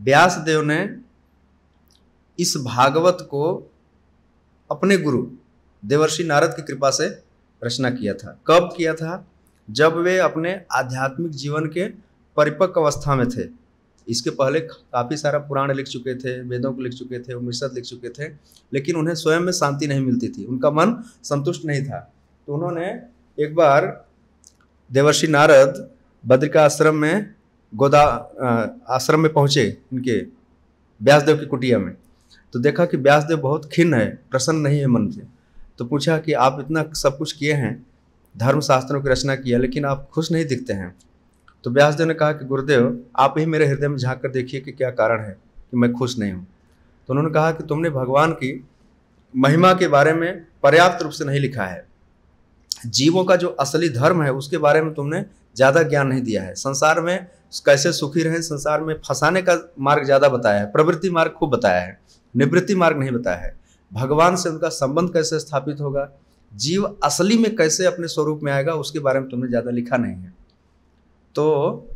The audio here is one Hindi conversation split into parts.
व्यासदेव ने इस भागवत को अपने गुरु देवर्षि नारद की कृपा से रचना किया था। कब किया था? जब वे अपने आध्यात्मिक जीवन के परिपक्व अवस्था में थे। इसके पहले काफ़ी सारा पुराण लिख चुके थे, वेदों को लिख चुके थे, उपनिषद लिख चुके थे, लेकिन उन्हें स्वयं में शांति नहीं मिलती थी, उनका मन संतुष्ट नहीं था। तो उन्होंने एक बार देवर्षि नारद बद्रिका आश्रम में आश्रम में पहुँचे, इनके व्यासदेव की कुटिया में। तो देखा कि व्यासदेव बहुत खिन्न है, प्रसन्न नहीं है मन से। तो पूछा कि आप इतना सब कुछ किए हैं, धर्मशास्त्रों की रचना किया, लेकिन आप खुश नहीं दिखते हैं। तो व्यासदेव ने कहा कि गुरुदेव, आप ही मेरे हृदय में झांक कर देखिए कि क्या कारण है कि मैं खुश नहीं हूँ। तो उन्होंने कहा कि तुमने भगवान की महिमा के बारे में पर्याप्त रूप से नहीं लिखा है। जीवों का जो असली धर्म है उसके बारे में तुमने ज़्यादा ज्ञान नहीं दिया है। संसार में कैसे सुखी रहें, संसार में फंसाने का मार्ग ज़्यादा बताया है, प्रवृत्ति मार्ग खूब बताया है, निवृत्ति मार्ग नहीं बताया है। भगवान से उनका संबंध कैसे स्थापित होगा, जीव असली में कैसे अपने स्वरूप में आएगा, उसके बारे में तुमने ज़्यादा लिखा नहीं है। तो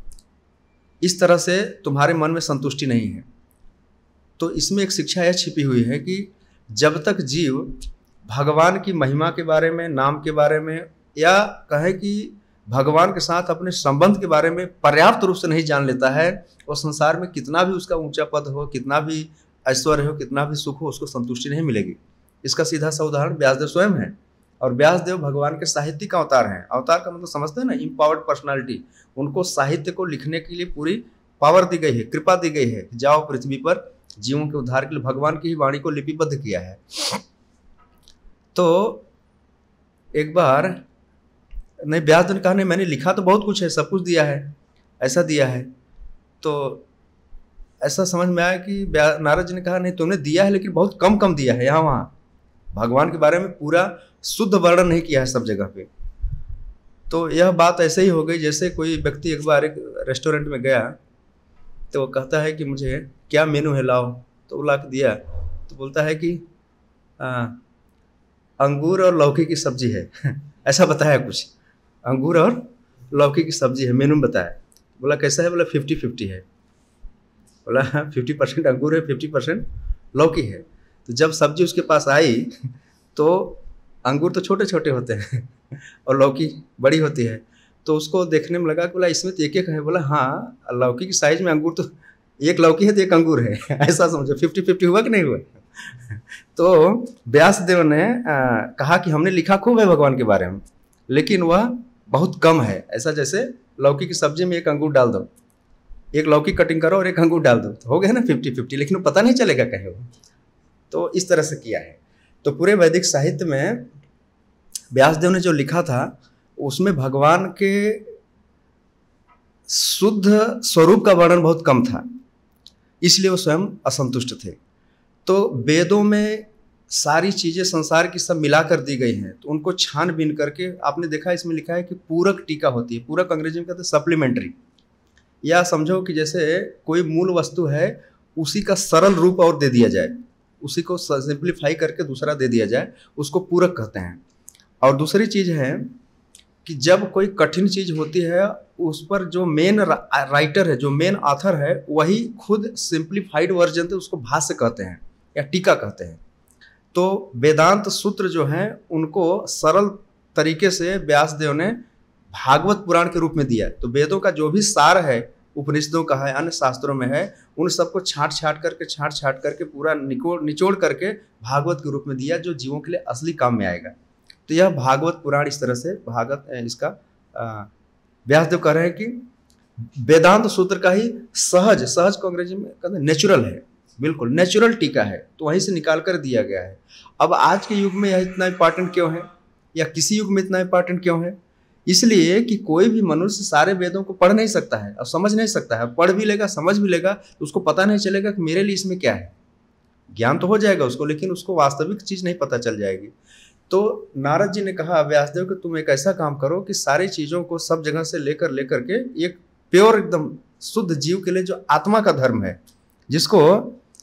इस तरह से तुम्हारे मन में संतुष्टि नहीं है। तो इसमें एक शिक्षा यह छिपी हुई है कि जब तक जीव भगवान की महिमा के बारे में, नाम के बारे में, या कहे कि भगवान के साथ अपने संबंध के बारे में पर्याप्त रूप से नहीं जान लेता है, और संसार में कितना भी उसका ऊंचा पद हो, कितना भी ऐश्वर्य हो, कितना भी सुख हो, उसको संतुष्टि नहीं मिलेगी। इसका सीधा सा उदाहरण व्यासदेव स्वयं है। और व्यासदेव भगवान के साहित्य का अवतार हैं। अवतार का मतलब समझते हैं ना, इम्पावर्ड पर्सनालिटी। उनको साहित्य को लिखने के लिए पूरी पावर दी गई है, कृपा दी गई है। जाओ पृथ्वी पर जीवों के उद्धार के लिए भगवान की ही वाणी को लिपिबद्ध किया है। तो एक बार नहीं, व्यासदेव ने कहा नहीं, मैंने लिखा तो बहुत कुछ है, सब कुछ दिया है, ऐसा दिया है। तो ऐसा समझ में आया कि नारद जी ने कहा नहीं, तुमने दिया है लेकिन बहुत कम कम दिया है, यहाँ वहाँ भगवान के बारे में पूरा शुद्ध वर्णन नहीं किया है सब जगह पे। तो यह बात ऐसे ही हो गई जैसे कोई व्यक्ति एक बार एक रेस्टोरेंट में गया, तो वो कहता है कि मुझे क्या मेनू है लाओ, तो वो ला के दिया। तो बोलता है कि अंगूर और लौकी की सब्जी है ऐसा बताया कुछ, अंगूर और लौकी की सब्जी है, मेनू बताया। बोला कैसा है? बोला 50-50 है। बोला 50% अंगूर है, 50% लौकी है। तो जब सब्जी उसके पास आई तो अंगूर तो छोटे छोटे होते हैं और लौकी बड़ी होती है। तो उसको देखने में लगा कि बोला इसमें तो एक एक है। बोला हाँ, लौकी की साइज में अंगूर तो एक लौकी है तो एक अंगूर है ऐसा समझो। 50-50 हुआ कि नहीं हुआ? तो व्यासदेव ने कहा कि हमने लिखा खूब है भगवान के बारे में, लेकिन वह बहुत कम है। ऐसा जैसे लौकी की सब्जी में एक अंगूर डाल दो, एक लौकी कटिंग करो और एक अंगूर डाल दो, तो हो गया ना 50-50, लेकिन वो पता नहीं चलेगा कहीं वो। तो इस तरह से किया है। तो पूरे वैदिक साहित्य में व्यासदेव ने जो लिखा था उसमें भगवान के शुद्ध स्वरूप का वर्णन बहुत कम था, इसलिए वो स्वयं असंतुष्ट थे। तो वेदों में सारी चीज़ें संसार की सब मिलाकर दी गई हैं, तो उनको छानबीन करके आपने देखा इसमें लिखा है कि पूरक टीका होती है। पूरक अंग्रेजी में कहते हैं सप्लीमेंट्री। या समझो कि जैसे कोई मूल वस्तु है उसी का सरल रूप और दे दिया जाए, उसी को सिंप्लीफाई करके दूसरा दे दिया जाए, उसको पूरक कहते हैं। और दूसरी चीज़ है कि जब कोई कठिन चीज़ होती है उस पर जो मेन राइटर है, जो मेन ऑथर है, वही खुद सिंप्लीफाइड वर्जन थे, उसको भाष्य कहते हैं या टीका कहते हैं। तो वेदांत सूत्र जो हैं उनको सरल तरीके से व्यासदेव ने भागवत पुराण के रूप में दिया। तो वेदों का जो भी सार है, उपनिषदों का है, अन्य शास्त्रों में है, उन सबको छांट छांट करके पूरा निचोड़ करके भागवत के रूप में दिया, जो जीवों के लिए असली काम में आएगा। तो यह भागवत पुराण इस तरह से भागवत इसका व्यासदेव कह रहे हैं कि वेदांत सूत्र का ही सहज को अंग्रेजी में कहते हैं नेचुरल है, बिल्कुल नेचुरल टीका है, तो वहीं से निकाल कर दिया गया है। अब आज के युग में यह इतना इंपॉर्टेंट क्यों है, या किसी युग में इतना इंपॉर्टेंट क्यों है? इसलिए कि कोई भी मनुष्य सारे वेदों को पढ़ नहीं सकता है और समझ नहीं सकता है। पढ़ भी लेगा, समझ भी लेगा, तो उसको पता नहीं चलेगा कि मेरे लिए इसमें क्या है। ज्ञान तो हो जाएगा उसको, लेकिन उसको वास्तविक चीज़ नहीं पता चल जाएगी। तो नारद जी ने कहा व्यासदेव कि तुम एक ऐसा काम करो कि सारी चीज़ों को सब जगह से लेकर के एक प्योर एकदम शुद्ध जीव के लिए जो आत्मा का धर्म है, जिसको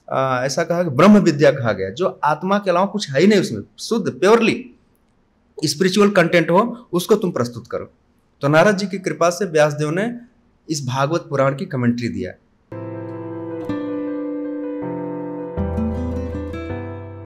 ऐसा कहा कि ब्रह्म विद्या कहा गया, जो आत्मा के अलावा कुछ है ही नहीं उसमें, शुद्ध प्योरली स्पिरिचुअल कंटेंट हो, उसको तुम प्रस्तुत करो। तो नारद जी की कृपा से व्यासदेव ने इस भागवत पुराण की कमेंट्री दिया।